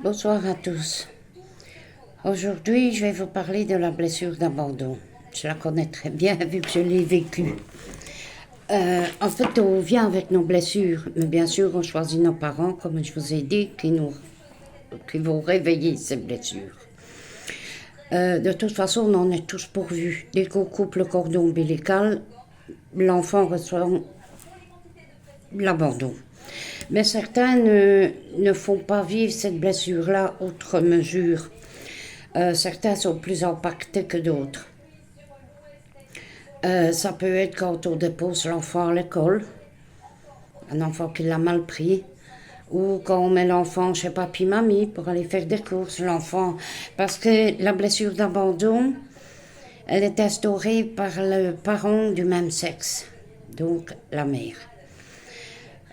Bonsoir à tous. Aujourd'hui, je vais vous parler de la blessure d'abandon. Je la connais très bien vu que je l'ai vécue. En fait, on vient avec nos blessures, mais bien sûr, on choisit nos parents, comme je vous ai dit, qui vont réveiller ces blessures. De toute façon, on en est tous pourvus. Dès qu'on coupe le cordon ombilical, l'enfant reçoit l'abandon. Mais certains ne font pas vivre cette blessure-là outre mesure. Certains sont plus impactés que d'autres. Ça peut être quand on dépose l'enfant à l'école, un enfant qui l'a mal pris, ou quand on met l'enfant chez papy-mamie pour aller faire des courses, l'enfant. Parce que la blessure d'abandon, elle est instaurée par le parent du même sexe, donc la mère.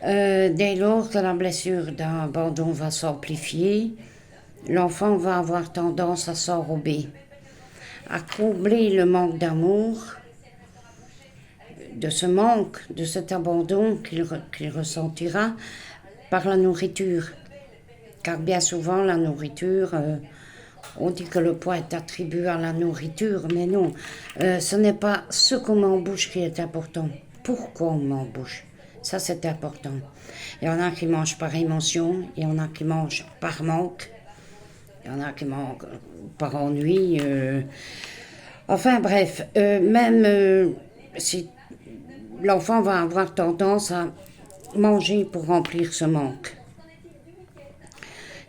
Dès lors que la blessure d'abandon va s'amplifier, l'enfant va avoir tendance à s'enrober, à combler le manque d'amour, de ce manque, de cet abandon qu'il ressentira par la nourriture. Car bien souvent, la nourriture, on dit que le poids est attribué à la nourriture, mais non, ce n'est pas ce qu'on met en bouche qui est important. Pourquoi on met en bouche? Ça, c'est important. Il y en a qui mangent par émotion, il y en a qui mangent par manque, il y en a qui mangent par ennui. Enfin bref, même si l'enfant va avoir tendance à manger pour remplir ce manque.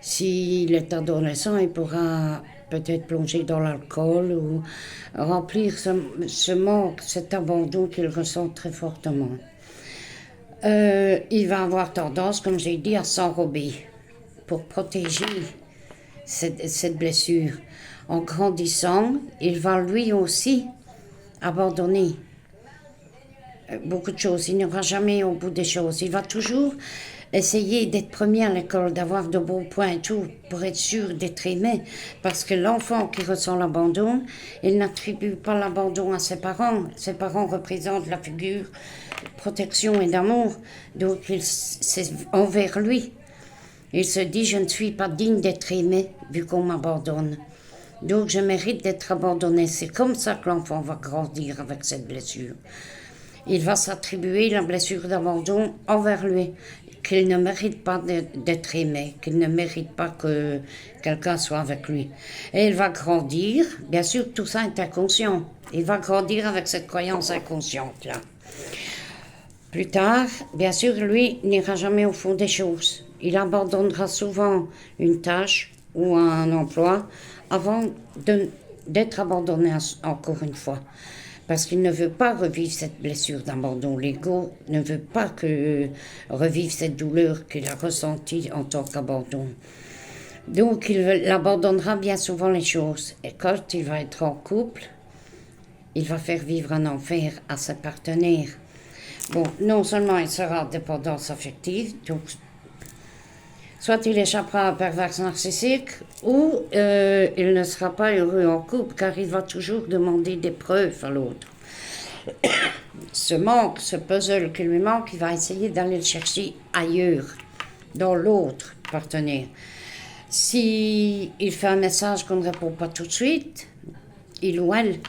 S'il est adolescent, il pourra peut-être plonger dans l'alcool ou remplir ce manque, cet abandon qu'il ressent très fortement. Il va avoir tendance, comme j'ai dit, à s'enrober pour protéger cette blessure. En grandissant, il va lui aussi abandonner beaucoup de choses. Il n'ira jamais au bout des choses. Il va toujours essayer d'être premier à l'école, d'avoir de bons points et tout, pour être sûr d'être aimé. Parce que l'enfant qui ressent l'abandon, il n'attribue pas l'abandon à ses parents. Ses parents représentent la figure de protection et d'amour. Donc, c'est envers lui. Il se dit, je ne suis pas digne d'être aimé, vu qu'on m'abandonne. Donc, je mérite d'être abandonné. C'est comme ça que l'enfant va grandir avec cette blessure. Il va s'attribuer la blessure d'abandon envers lui, qu'il ne mérite pas d'être aimé, qu'il ne mérite pas que quelqu'un soit avec lui. Et il va grandir, bien sûr tout ça est inconscient, il va grandir avec cette croyance inconsciente-là. Plus tard, bien sûr, lui n'ira jamais au fond des choses. Il abandonnera souvent une tâche ou un emploi avant d'être abandonné encore une fois. Parce qu'il ne veut pas revivre cette blessure d'abandon. L'ego ne veut pas revivre cette douleur qu'il a ressentie en tant qu'abandon. Donc il abandonnera bien souvent les choses. Et quand il va être en couple, il va faire vivre un enfer à ses partenaires. Bon, non seulement il sera en dépendance affective, donc soit il échappera à un pervers narcissique, ou il ne sera pas heureux en couple, car il va toujours demander des preuves à l'autre. Ce manque, ce puzzle qui lui manque, il va essayer d'aller le chercher ailleurs, dans l'autre partenaire. Si il fait un message qu'on ne répond pas tout de suite, il ou elle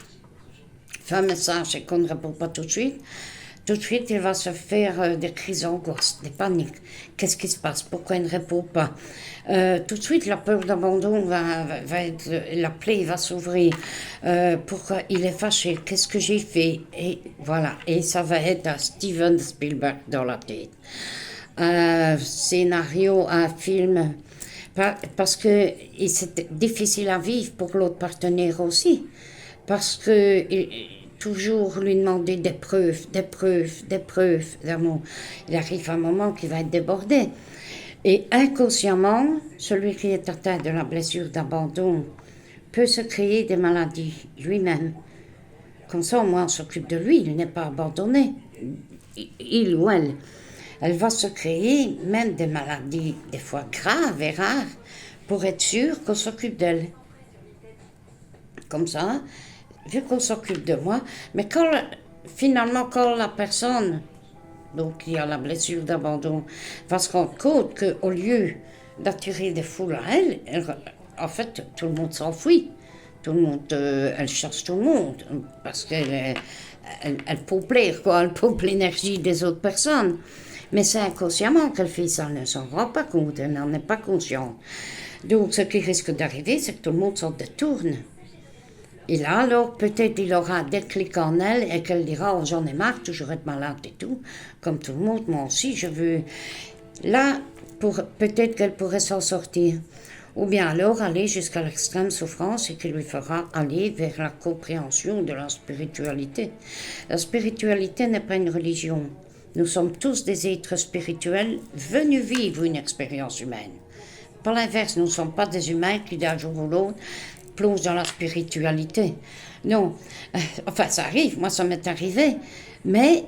fait un message et qu'on ne répond pas tout de suite, il va se faire des crises d'angoisse, des paniques. Qu'est-ce qui se passe? Pourquoi il ne répond pas? Tout de suite, la peur d'abandon va être... La plaie va s'ouvrir. Pourquoi il est fâché? Qu'est-ce que j'ai fait? Et voilà. Et ça va être un Steven Spielberg dans la tête. Un scénario, un film. Parce que c'est difficile à vivre pour l'autre partenaire aussi. Parce que... toujours lui demander des preuves d'amour. Il arrive un moment qui va être débordé. Et inconsciemment, celui qui est atteint de la blessure d'abandon peut se créer des maladies lui-même. Comme ça, au moins, on s'occupe de lui, il n'est pas abandonné. Il ou elle. Elle va se créer même des maladies, des fois graves et rares, pour être sûr qu'on s'occupe d'elle. Comme ça, vu qu'on s'occupe de moi, mais finalement, quand la personne, donc qui a la blessure d'abandon, va se rendre compte qu'au lieu d'attirer des foules à elle, en fait, tout le monde s'enfuit. Tout le monde, elle chasse tout le monde parce qu'elle elle peut plaire, quoi. Elle peut l'énergie des autres personnes. Mais c'est inconsciemment qu'elle fait ça, elle ne s'en rend pas compte, elle n'en est pas consciente. Donc, ce qui risque d'arriver, c'est que tout le monde s'en détourne. Et là, alors, peut-être il aura un déclic en elle et qu'elle dira, oh, j'en ai marre, toujours être malade et tout. Comme tout le monde, moi aussi, je veux... Là, peut-être qu'elle pourrait s'en sortir. Ou bien alors aller jusqu'à l'extrême souffrance et qui lui fera aller vers la compréhension de la spiritualité. La spiritualité n'est pas une religion. Nous sommes tous des êtres spirituels venus vivre une expérience humaine. Par l'inverse, nous ne sommes pas des humains qui d'un jour ou l'autre plongent dans la spiritualité. Non, enfin ça arrive, moi ça m'est arrivé, mais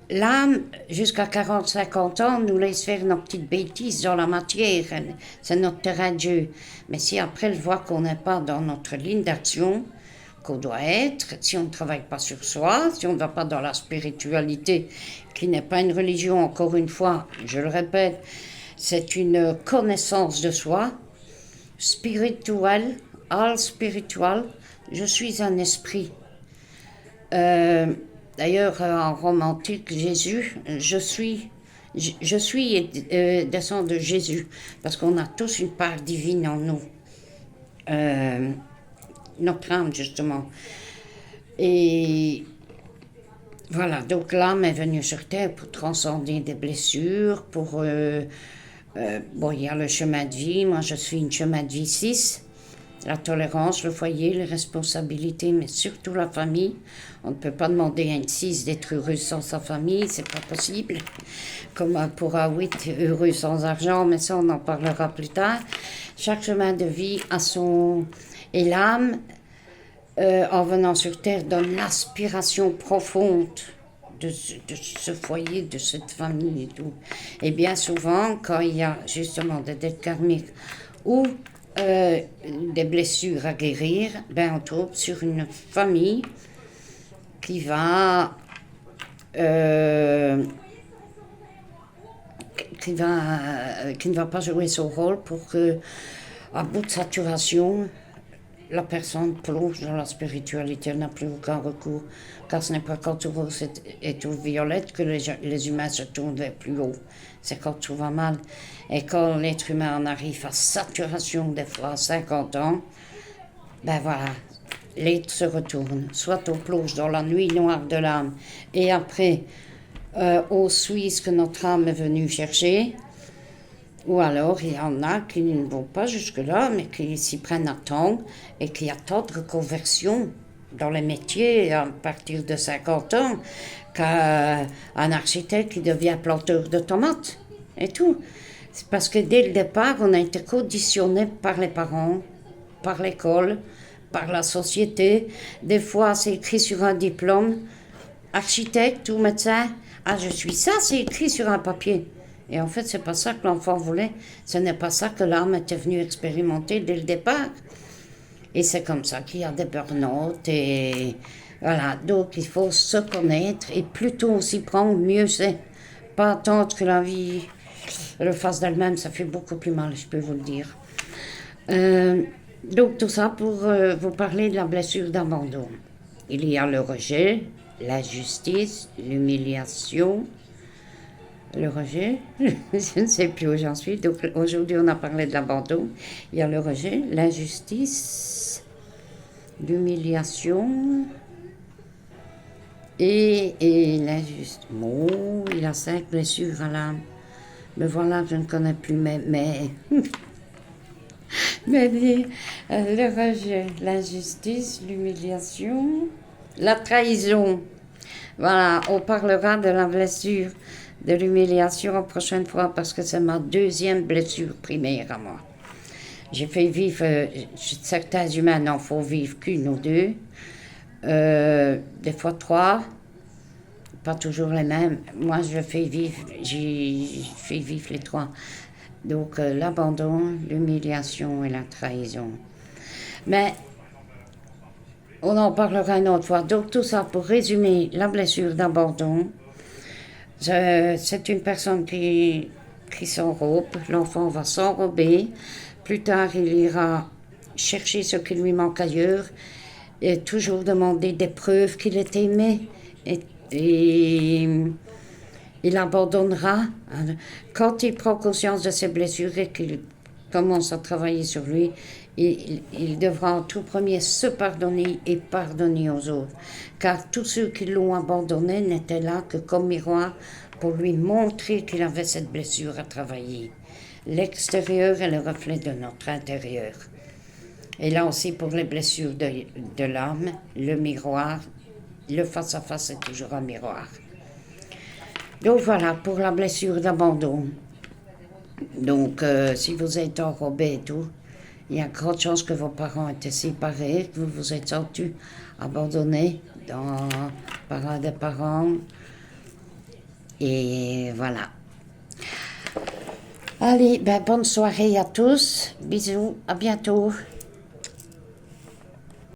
l'âme, jusqu'à 40-50 ans, nous laisse faire nos petites bêtises dans la matière, c'est notre terrain de jeu. Mais si après elle voit qu'on n'est pas dans notre ligne d'action, qu'on doit être, si on ne travaille pas sur soi, si on ne va pas dans la spiritualité, qui n'est pas une religion, encore une fois, je le répète, c'est une connaissance de soi, spirituelle, all spiritual, je suis un esprit. D'ailleurs, en romantique, Jésus, je suis descend de Jésus, parce qu'on a tous une part divine en nous. Notre âme, justement. Et voilà, donc l'âme est venue sur Terre pour transcender des blessures, pour... bon, il y a le chemin de vie, moi je suis une chemin de vie 6, la tolérance, le foyer, les responsabilités, mais surtout la famille. On ne peut pas demander à une 6 d'être heureuse sans sa famille, c'est pas possible. Comme pour un 8 heureux sans argent, mais ça on en parlera plus tard. Chaque chemin de vie a son... Et l'âme, en venant sur Terre, donne l'aspiration profonde de ce foyer, de cette famille et tout. Et bien souvent, quand il y a justement des dettes karmiques ou des blessures à guérir, ben on tombe sur une famille qui va qui ne va pas jouer son rôle pour que, à bout de saturation, la personne plonge dans la spiritualité, elle n'a plus aucun recours, car ce n'est pas quand tout rose et tout violette que les humains se tournent vers plus haut. C'est quand tout va mal. Et quand l'être humain en arrive à saturation, des fois à 50 ans, ben voilà, l'être se retourne. Soit on plonge dans la nuit noire de l'âme, et après, on suit ce que notre âme est venue chercher, ou alors il y en a qui ne vont pas jusque-là, mais qui s'y prennent à temps et qui attendent reconversion dans les métiers à partir de 50 ans, qu'un architecte qui devient planteur de tomates et tout. C'est parce que dès le départ, on a été conditionné par les parents, par l'école, par la société. Des fois, c'est écrit sur un diplôme, architecte ou médecin. Ah, je suis ça, c'est écrit sur un papier. Et en fait, c'est pas ça que l'enfant voulait. Ce n'est pas ça que l'âme était venue expérimenter dès le départ. Et c'est comme ça qu'il y a des burn-out. Et voilà, donc il faut se connaître. Et plus tôt on s'y prend, mieux c'est. Pas attendre que la vie le fasse d'elle-même, ça fait beaucoup plus mal, je peux vous le dire. Donc tout ça pour vous parler de la blessure d'abandon. Il y a le rejet, l'injustice, l'humiliation, le rejet, je ne sais plus où j'en suis. Donc aujourd'hui on a parlé de l'abandon. Il y a le rejet, l'injustice, l'humiliation et l'injustice. Oh, il a 5 blessures à l'âme. Mais voilà, je ne connais plus mais le rejet, l'injustice, l'humiliation, la trahison. Voilà, on parlera de la blessure de l'humiliation la prochaine fois parce que c'est ma 2e blessure primaire à moi. J'ai fait vivre, certains humains n'en font vivre qu'une ou 2, des fois 3, pas toujours les mêmes. Moi, j'ai fait vivre les 3. Donc, l'abandon, l'humiliation et la trahison. Mais, on en parlera une autre fois. Donc, tout ça pour résumer la blessure d'abandon. C'est une personne qui qui s'enrobe, l'enfant va s'enrober, plus tard il ira chercher ce qui lui manque ailleurs, et toujours demander des preuves qu'il est aimé, et il abandonnera. Quand il prend conscience de ses blessures et qu'il commence à travailler sur lui, il devra en tout premier se pardonner et pardonner aux autres. Car tous ceux qui l'ont abandonné n'étaient là que comme miroir pour lui montrer qu'il avait cette blessure à travailler. L'extérieur est le reflet de notre intérieur. Et là aussi, pour les blessures de l'âme, le miroir, le face-à-face est toujours un miroir. Donc voilà, pour la blessure d'abandon. Donc, si vous êtes enrobé et tout, il y a grande chance que vos parents étaient séparés, que vous vous êtes sentis abandonnés par un des parents. Et voilà. Allez, bonne soirée à tous. Bisous, à bientôt.